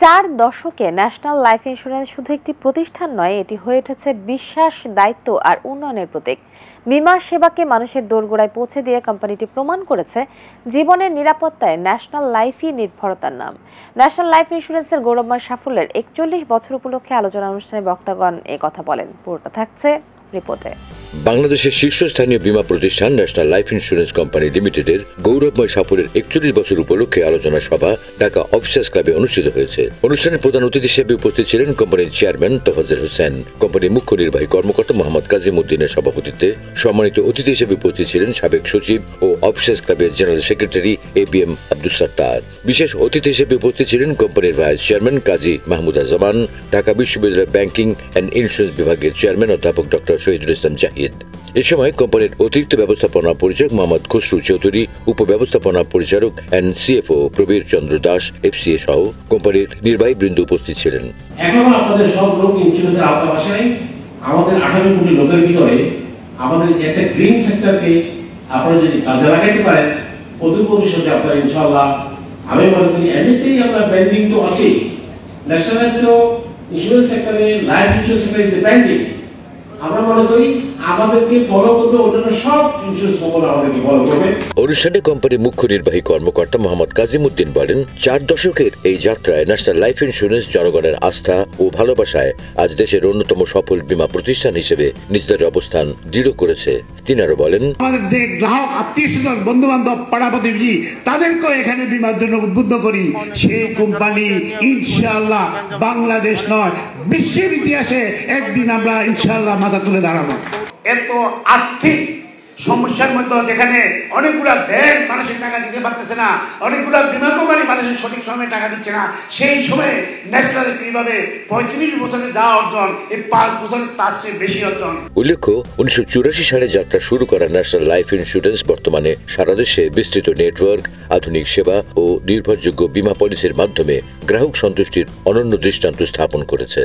4 দশকে national life insurance শুধু একটি প্রতিষ্ঠান নয়, এটি হয়ে উঠেছে বিশ্বাস, দায়িত্ব আর উন্নয়নের প্রতীক। বীমা সেবাকে মানুষের দোরগোড়ায় পৌঁছে দিয়ে কোম্পানিটি প্রমাণ করেছে জীবনের নিরাপত্তায় ন্যাশনাল লাইফই নির্ভরতার নাম। ন্যাশনাল লাইফ ইন্স্যুরেন্সের গৌরবময় সাফল্যের 41 বছর উপলক্ষে আলোচনা অনুষ্ঠানে বক্তাগণ কথা বলেন। পুরোটা থাকছে রিপোর্টে। বাংলাদেশের শীর্ষস্থানীয় বীমা প্রতিষ্ঠান ন্যাশনাল লাইফ ইন্স্যুরেন্স কোম্পানি লিমিটেডের গৌরবময় সাফল্যের 41 বছর উপলক্ষে আলোচনা সভা ঢাকা অফিসার্স ক্লাবে অনুষ্ঠিত হয়েছে। অনুষ্ঠানে প্রধান অতিথি হিসেবে উপস্থিত ছিলেন কোম্পানির চেয়ারম্যান তোফাজ্জল হোসেন, কোম্পানির মুখ্য নির্বাহী কর্মকর্তা মোহাম্মদ কাজিম উদ্দিনের সভাপতিত্বে। সম্মানিত অতিথি হিসেবে উপস্থিত ছিলেন সাবেক সচিব ও অফিসার্স ক্লাবের general secretary ABM Abdus Sattar. বিশেষ অতিথি হিসেবে উপস্থিত ছিলেন কোম্পানির ভাইস চেয়ারম্যান কাজী মাহমুদা জামান, ঢাকা বিশ্ববিদ্যালয়ের ব্যাংকিং অ্যান্ড ইন্স্যুরেন্স বিভাগের চেয়ারম্যান অধ্যাপক ডক্টর শহীদুল ইসলাম জাহিদ। এ সময় কোম্পানির অতিরিক্ত ব্যবস্থাপনা পরিচালক মোহাম্মদ খসরু চৌধুরী, উপব্যবস্থাপনা পরিচালক and CFO Prabir Chandra Das FCA সহ কোম্পানির নির্বাহী বৃন্দ উপস্থিত ছিলেন। এখন আপনাদের সব লোক ইন্স্যুরেন্সের আওতায় আমাদের 18 কোটি লোকের ভিতরে আমাদের একটা গ্রিন সেক্টরকে আপনারা যদি কাজে লাগাইতে পারেন, অদূর ভবিষ্যতে আপনারা ইনশাআল্লাহ, আমি মনে করি এমনিতেই আমরা ব্র্যান্ডিং তো আছে, ন্যাশনাল তো ইন্স্যুরেন্স সেক্টরে, লাইফ ইন্স্যুরেন্স সেক্টরে ব্র্যান্ডিং, আমরা মনে করি আমাদেরকে ফলো করবে, অন্যান্য সব ইন্স্যুরেন্স কোম্পানি আমাদেরকে ফলো করবে। অনুষ্ঠানে কোম্পানির মুখ্য নির্বাহী কর্মকর্তা মোহাম্মদ কাজিম উদ্দিন বলেন, 4 দশকের এই যাত্রায় ন্যাশনাল লাইফ ইন্স্যুরেন্স জনগণের আস্থা ও ভালোবাসায় আজ দেশের অন্যতম সফল বীমা প্রতিষ্ঠান হিসেবে নিজেদের অবস্থান দৃঢ় করেছে। তিনি আরো বলেন, আমাদের যে গ্রাহক, আত্মীয়-স্বজন, বন্ধু-বান্ধব, পাড়া-প্রতিবেশী তাদেরকেও এখানে বীমার জন্য উদ্বুদ্ধ করি। সেই কোম্পানি ইনশাআল্লাহ বাংলাদেশ নয়, বিশ্বের ইতিহাসে একদিন আমরা ইনশাআল্লাহ মাথা তুলে দাঁড়াবো। এত আর্থিক সমস্যার মধ্যে যেখানে অনেকগুলা ব্যাংক মানুষের টাকা দিতে পারতেছে না, অনেকগুলা বীমা কোম্পানি মানুষের সঠিক সময়ে টাকা দিচ্ছে না, সেই সময়ে ন্যাশনাল কিভাবে 35 বছরে যা অর্জন, এই 5 বছরের তার চেয়ে বেশি অর্জন। উল্লেখ্য, 1984 সালে যাত্রা শুরু করা ন্যাশনাল লাইফ ইন্স্যুরেন্স বর্তমানে সারা দেশে বিস্তৃত নেটওয়ার্ক, আধুনিক সেবা ও নির্ভরযোগ্য বীমা পলিসির মাধ্যমে গ্রাহক সন্তুষ্টির অনন্য দৃষ্টান্ত স্থাপন করেছে।